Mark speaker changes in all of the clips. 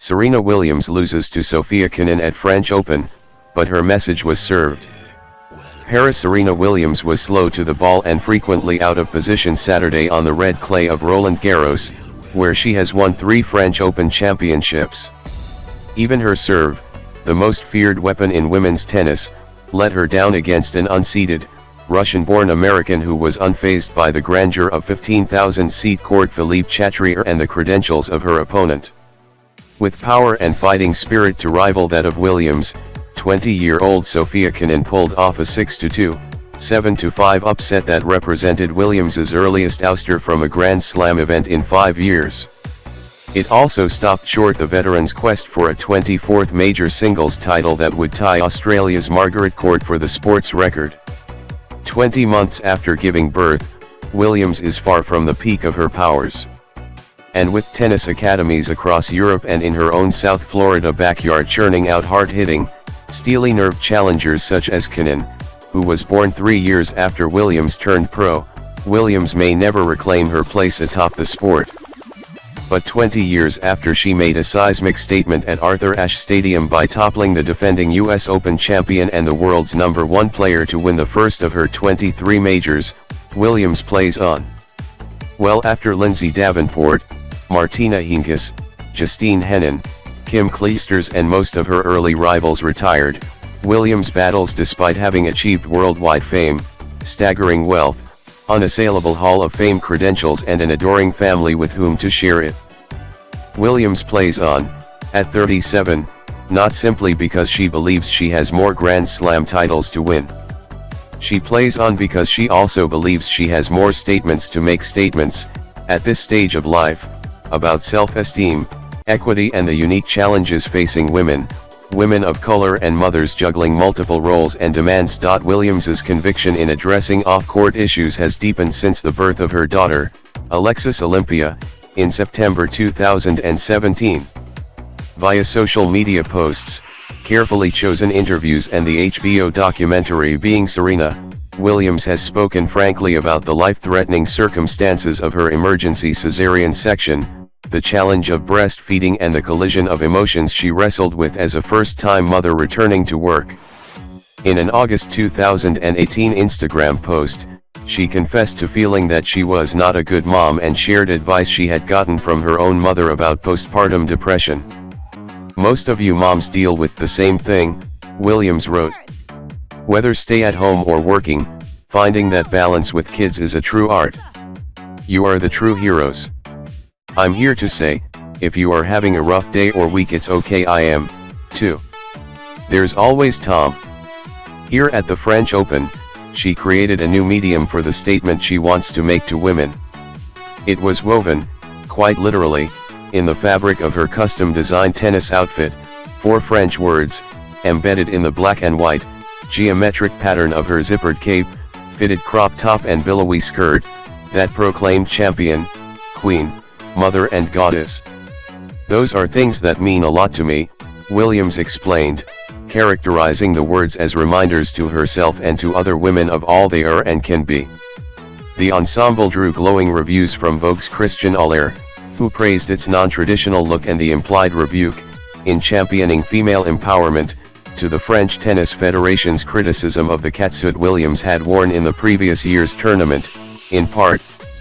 Speaker 1: Serena Williams loses to Sofia Kenin at French Open, but her message was served. Paris. Serena Williams was slow to the ball and frequently out of position Saturday on the red clay of Roland Garros, where she has won 3 French Open championships. Even her serve, the most feared weapon in women's tennis, let her down against an unseeded, Russian-born American who was unfazed by the grandeur of 15,000-seat court Philippe Chatrier and the credentials of her opponent. With power and fighting spirit to rival that of Williams, 20-year-old Sofia Kenin pulled off a 6-2, 7-5 upset that represented Williams's earliest ouster from a Grand Slam event in 5 years. It also stopped short the veteran's quest for a 24th major singles title that would tie Australia's Margaret Court for the sports record. 20 months after giving birth, Williams is far from the peak of her powers. And with tennis academies across Europe and in her own South Florida backyard churning out hard-hitting, steely-nerved challengers such as Kenin, who was born 3 years after Williams turned pro, Williams may never reclaim her place atop the sport. But 20 years after she made a seismic statement at Arthur Ashe Stadium by toppling the defending US Open champion and the world's #1 player to win the first of her 23 majors, Williams plays on. Well, after Lindsay Davenport, Martina Hingis, Justine Henin, Kim Clijsters and most of her early rivals retired, Williams battles despite having achieved worldwide fame, staggering wealth, unassailable Hall of Fame credentials and an adoring family with whom to share it. Williams plays on, at 37, not simply because she believes she has more Grand Slam titles to win. She plays on because she also believes she has more statements to make, statements, at this stage of life, about self-esteem, equity and the unique challenges facing women of color and mothers juggling multiple roles and demands. Williams's conviction in addressing off-court issues has deepened since the birth of her daughter, Alexis Olympia, in September 2017. Via social media posts, carefully chosen interviews and the HBO documentary Being Serena, Williams has spoken frankly about the life-threatening circumstances of her emergency cesarean section, the challenge of breastfeeding and the collision of emotions she wrestled with as a first-time mother returning to work. In an August 2018 Instagram post, she confessed to feeling that she was not a good mom and shared advice she had gotten from her own mother about postpartum depression. "Most of you moms deal with the same thing," Williams wrote. "Whether stay at home or working, finding that balance with kids is a true art. You are the true heroes. I'm here to say, if you are having a rough day or week, it's okay, I am, too. There's always Tom." Here at the French Open, she created a new medium for the statement she wants to make to women. It was woven, quite literally, in the fabric of her custom-designed tennis outfit, 4 French words, embedded in the black and white, geometric pattern of her zippered cape, fitted crop top and billowy skirt, that proclaimed champion, queen, mother and goddess. "Those are things that mean a lot to me," Williams explained, characterizing the words as reminders to herself and to other women of all they are and can be. The ensemble drew glowing reviews from Vogue's Christian Allaire, who praised its non-traditional look and the implied rebuke, in championing female empowerment, to the French Tennis Federation's criticism of the catsuit Williams had worn in the previous year's tournament, in part,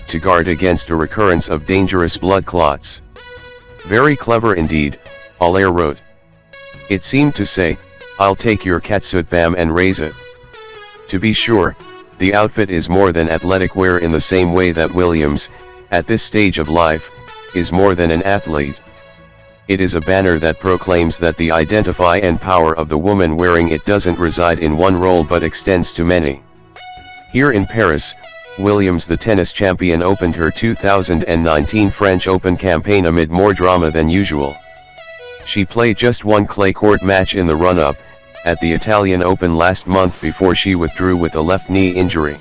Speaker 1: to guard against a recurrence of dangerous blood clots. "Very clever indeed," Allaire wrote. "It seemed to say, I'll take your catsuit bam and raise it." To be sure, the outfit is more than athletic wear in the same way that Williams, at this stage of life, is more than an athlete. It is a banner that proclaims that the identity and power of the woman wearing it doesn't reside in one role but extends to many. Here in Paris, Williams, the tennis champion, opened her 2019 French Open campaign amid more drama than usual. She played just one clay court match in the run-up, at the Italian Open last month before she withdrew with a left knee injury.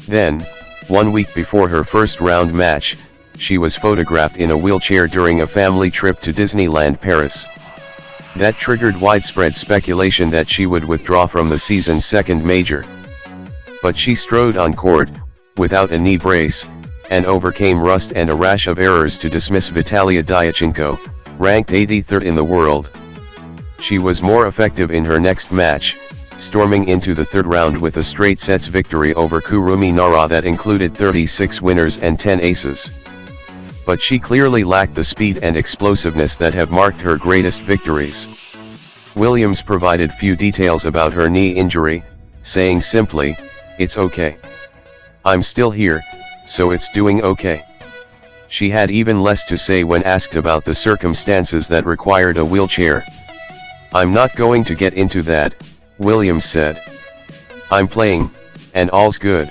Speaker 1: Then, 1 week before her first round match, she was photographed in a wheelchair during a family trip to Disneyland Paris. That triggered widespread speculation that she would withdraw from the season's second major. But she strode on court, without a knee brace, and overcame rust and a rash of errors to dismiss Vitalia Diachenko, ranked 83rd in the world. She was more effective in her next match, storming into the third round with a straight sets victory over Kurumi Nara that included 36 winners and 10 aces. But she clearly lacked the speed and explosiveness that have marked her greatest victories. Williams provided few details about her knee injury, saying simply, "It's okay. I'm still here, so it's doing okay." She had even less to say when asked about the circumstances that required a wheelchair. "I'm not going to get into that," Williams said. "I'm playing, and all's good."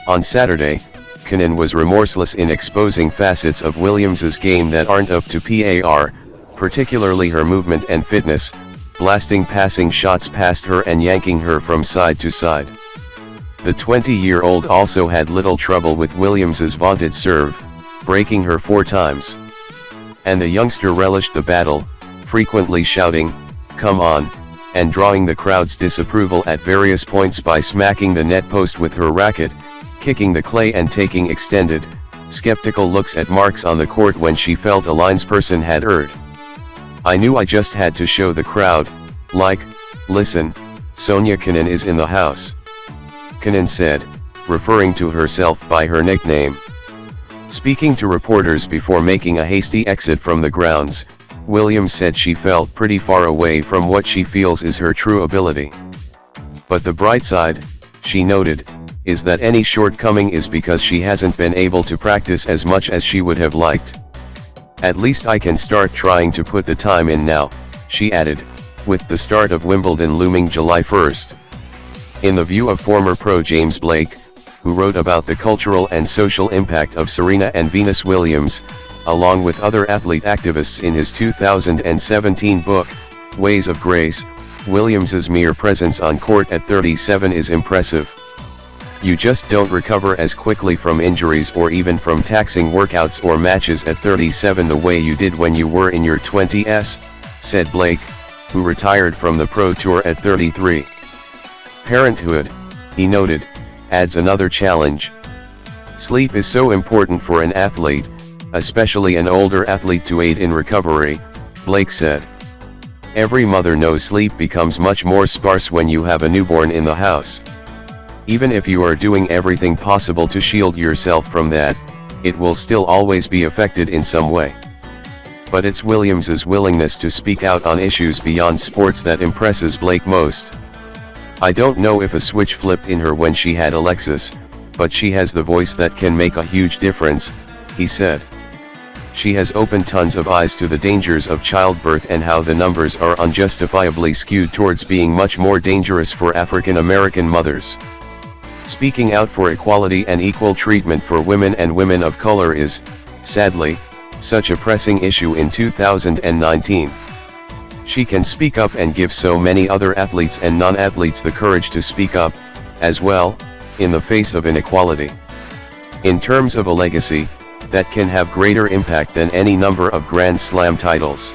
Speaker 1: On Saturday, Kenin was remorseless in exposing facets of Williams's game that aren't up to par, particularly her movement and fitness, blasting passing shots past her and yanking her from side to side. The 20-year-old also had little trouble with Williams's vaunted serve, breaking her 4 times. And the youngster relished the battle, frequently shouting, "Come on," and drawing the crowd's disapproval at various points by smacking the net post with her racket, kicking the clay and taking extended, skeptical looks at marks on the court when she felt a linesperson had erred. "I knew I just had to show the crowd, like, listen, Sofia Kenin is in the house," Kenin said, referring to herself by her nickname. Speaking to reporters before making a hasty exit from the grounds, Williams said she felt pretty far away from what she feels is her true ability. But the bright side, she noted, is that any shortcoming is because she hasn't been able to practice as much as she would have liked. "At least I can start trying to put the time in now," she added, with the start of Wimbledon looming July 1st. In the view of former pro James Blake, who wrote about the cultural and social impact of Serena and Venus Williams, along with other athlete activists in his 2017 book, Ways of Grace, Williams's mere presence on court at 37 is impressive. "You just don't recover as quickly from injuries or even from taxing workouts or matches at 37 the way you did when you were in your 20s, said Blake, who retired from the Pro Tour at 33. Parenthood, he noted, adds another challenge. "Sleep is so important for an athlete, especially an older athlete, to aid in recovery," Blake said. "Every mother knows sleep becomes much more sparse when you have a newborn in the house. Even if you are doing everything possible to shield yourself from that, it will still always be affected in some way." But it's Williams's willingness to speak out on issues beyond sports that impresses Blake most. "I don't know if a switch flipped in her when she had Alexis, but she has the voice that can make a huge difference," he said. "She has opened tons of eyes to the dangers of childbirth and how the numbers are unjustifiably skewed towards being much more dangerous for African American mothers. Speaking out for equality and equal treatment for women and women of color is, sadly, such a pressing issue in 2019. She can speak up and give so many other athletes and non-athletes the courage to speak up, as well, in the face of inequality. In terms of a legacy, that can have greater impact than any number of Grand Slam titles."